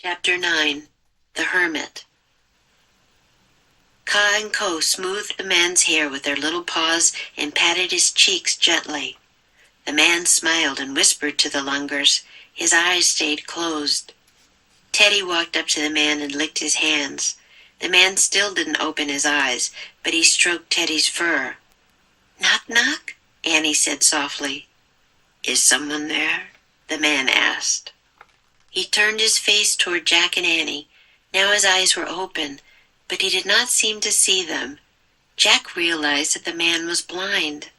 Chapter 9. The Hermit. Ka and Ko smoothed the man's hair with their little paws and patted his cheeks gently. The man smiled and whispered to the Lungers. His eyes stayed closed. Teddy walked up to the man and licked his hands. The man still didn't open his eyes, but he stroked Teddy's fur. "Knock, knock," Annie said softly. "Is someone there?" the man asked. He turned his face toward Jack and Annie. Now his eyes were open, but he did not seem to see them. Jack realized that the man was blind.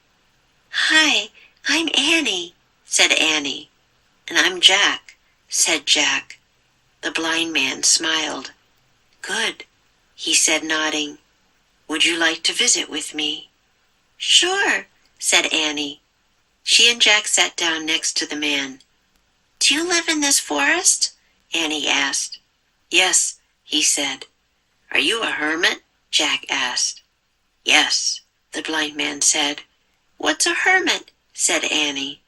"Hi, I'm Annie," said Annie. "And I'm Jack," said Jack. The blind man smiled. "Good," he said, nodding. "Would you like to visit with me?" "Sure," said Annie. She and Jack sat down next to the man. "Do you live in this forest?" Annie asked. "Yes," he said. "Are you a hermit?" Jack asked. "Yes," the blind man said. "What's a hermit?" said Annie.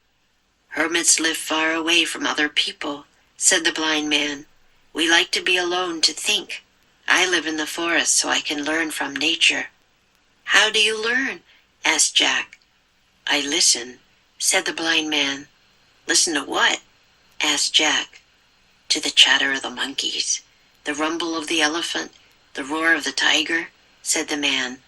"Hermits live far away from other people," said the blind man. "We like to be alone to think. I live in the forest so I can learn from nature." "How do you learn?" asked Jack. "I listen," said the blind man. "Listen to what?" asked Jack. "To the chatter of the monkeys, the rumble of the elephant, the roar of the tiger," said the man.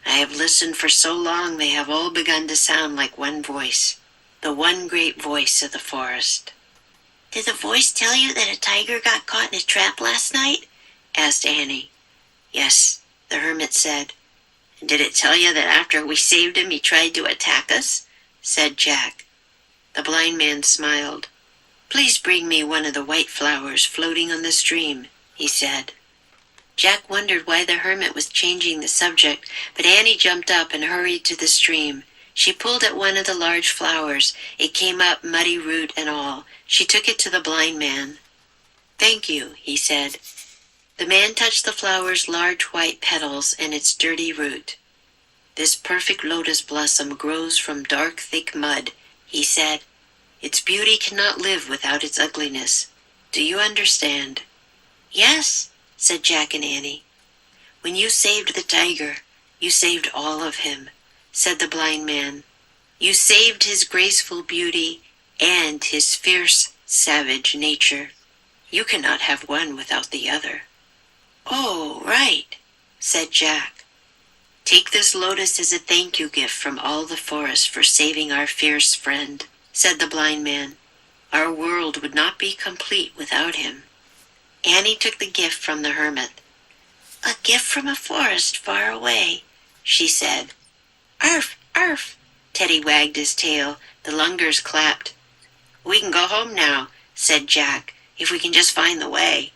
"I have listened for so long they have all begun to sound like one voice, the one great voice of the forest." "Did the voice tell you that a tiger got caught in a trap last night?" asked Annie. "Yes," the hermit said. "And did it tell you that after we saved him he tried to attack us?" said Jack. The blind man smiled. "Please bring me one of the white flowers floating on the stream," he said. Jack wondered why the hermit was changing the subject, but Annie jumped up and hurried to the stream. She pulled at one of the large flowers. It came up, muddy root and all. She took it to the blind man. "Thank you," he said. The man touched the flower's large white petals and its dirty root. "This perfect lotus blossom grows from dark, thick mud," he said. "Its beauty cannot live without its ugliness. Do you understand?" "Yes," said Jack and Annie. "When you saved the tiger, you saved all of him," said the blind man. "You saved his graceful beauty and his fierce, savage nature. You cannot have one without the other." "Oh, right," said Jack. "Take this lotus as a thank you gift from all the forest for saving our fierce friend," said the blind man. "Our world would not be complete without him." Annie took the gift from the hermit. "A gift from a forest far away," she said. "Arf, arf," Teddy wagged his tail. The Lungers clapped. "We can go home now," said Jack, "if we can just find the way."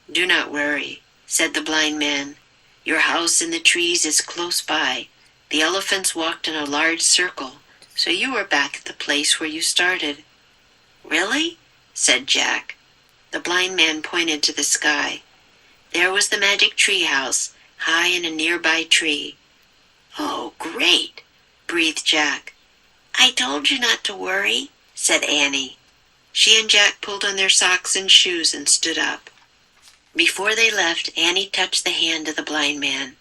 "Do not worry," said the blind man. "Your house in the trees is close by. The elephants walked in a large circle, so you are back at the place where you started." "Really?" said Jack. The blind man pointed to the sky. There was the 매직트리하우스, high in a nearby tree. "Oh, great," breathed Jack. "I told you not to worry," said Annie. She and Jack pulled on their socks and shoes and stood up. Before they left, Annie touched the hand of the blind man.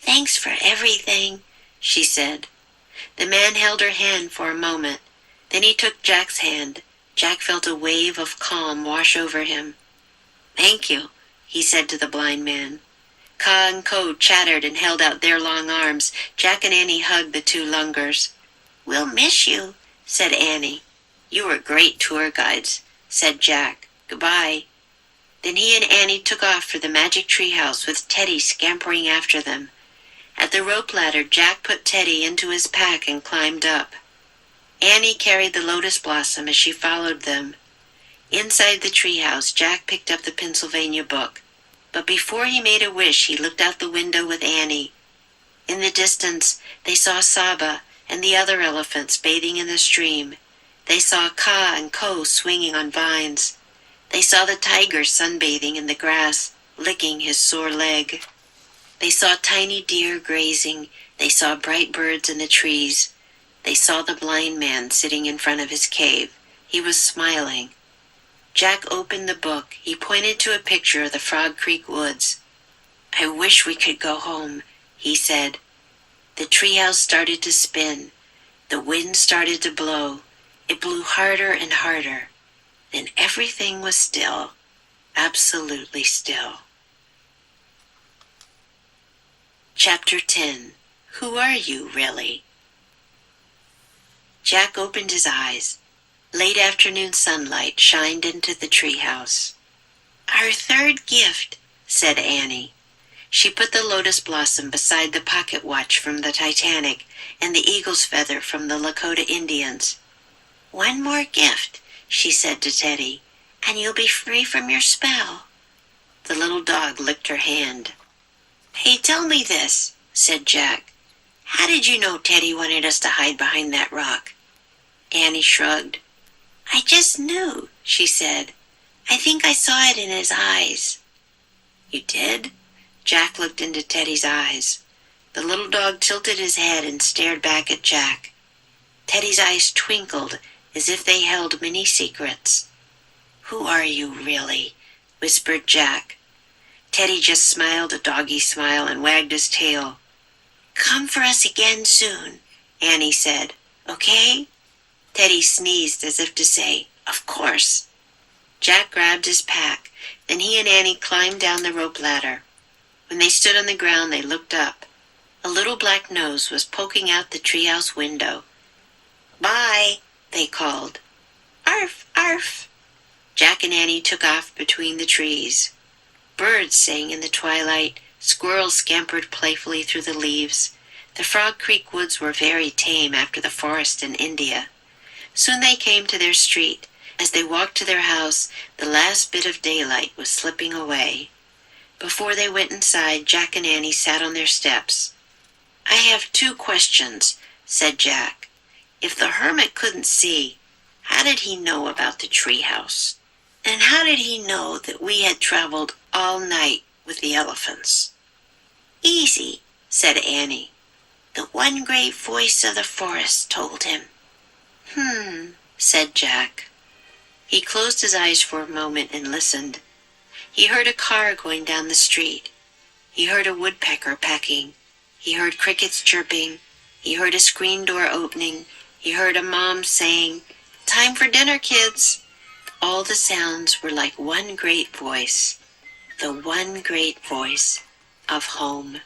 "Thanks for everything," she said. The man held her hand for a moment. Then he took Jack's hand. Jack felt a wave of calm wash over him. "Thank you," he said to the blind man. Ka and Ko chattered and held out their long arms. Jack and Annie hugged the two Lungers. "We'll miss you," said Annie. "You were great tour guides," said Jack. "Goodbye." Then he and Annie took off for the 매직트리하우스 with Teddy scampering after them. At the rope ladder, Jack put Teddy into his pack and climbed up. Annie carried the lotus blossom as she followed them. Inside the treehouse, Jack picked up the Pennsylvania book. But before he made a wish, he looked out the window with Annie. In the distance, they saw Saba and the other elephants bathing in the stream. They saw Ka and Ko swinging on vines. They saw the tiger sunbathing in the grass, licking his sore leg. They saw tiny deer grazing. They saw bright birds in the trees. They saw the blind man sitting in front of his cave. He was smiling. Jack opened the book. He pointed to a picture of the Frog Creek woods. "I wish we could go home," he said. The treehouse started to spin. The wind started to blow. It blew harder and harder. Then everything was still, absolutely still. Chapter 10. Who are you, really? Jack opened his eyes. Late afternoon sunlight shined into the treehouse. "Our third gift," said Annie. She put the lotus blossom beside the pocket watch from the Titanic and the eagle's feather from the Lakota Indians. "One more gift," she said to Teddy, "and you'll be free from your spell." The little dog licked her hand. "Hey, tell me this," said Jack. "How did you know Teddy wanted us to hide behind that rock?" Annie shrugged. "I just knew," she said. "I think I saw it in his eyes." "You did?" Jack looked into Teddy's eyes. The little dog tilted his head and stared back at Jack. Teddy's eyes twinkled as if they held many secrets. "Who are you, really?" whispered Jack. Teddy just smiled a doggy smile and wagged his tail. "Come for us again soon," Annie said. "Okay?" Teddy sneezed as if to say, "Of course." Jack grabbed his pack. Then he and Annie climbed down the rope ladder. When they stood on the ground, they looked up. A little black nose was poking out the treehouse window. "Bye," they called. "Arf, arf." Jack and Annie took off between the trees. Birds sang in the twilight. Squirrels scampered playfully through the leaves. The Frog Creek woods were very tame after the forest in India. Soon they came to their street. As they walked to their house, the last bit of daylight was slipping away. Before they went inside, Jack and Annie sat on their steps. "I have 2 questions," said Jack. "If the hermit couldn't see, how did he know about the treehouse? And how did he know that we had traveled all night with the elephants?" "Easy," said Annie. "The one great voice of the forest told him." Said Jack. He closed his eyes for a moment and listened. He heard a car going down the street. He heard a woodpecker pecking. He heard crickets chirping. He heard a screen door opening. He heard a mom saying, "Time for dinner, kids." All the sounds were like one great voice, the one great voice of home.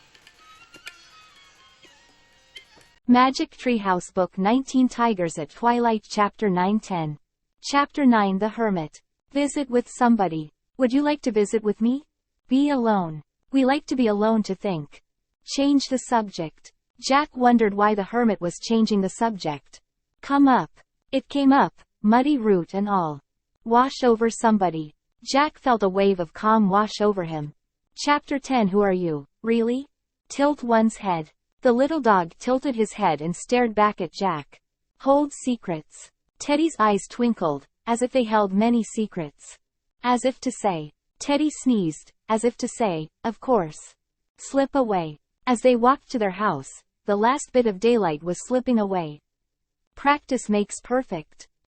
Magic Treehouse Book 19 Tigers at Twilight Chapter 9-10. Chapter 9 The Hermit. Visit with somebody. Would you like to visit with me? Be alone. We like to be alone to think. Change the subject. Jack wondered why the hermit was changing the subject. Come up. It came up, muddy root and all. Wash over somebody. Jack felt a wave of calm wash over him. Chapter 10 Who are you, really? Tilt one's head. The little dog tilted his head and stared back at Jack. Hold secrets. Teddy's eyes twinkled, as if they held many secrets. As if to say. Teddy sneezed, as if to say, of course. Slip away. As they walked to their house, the last bit of daylight was slipping away. Practice makes perfect.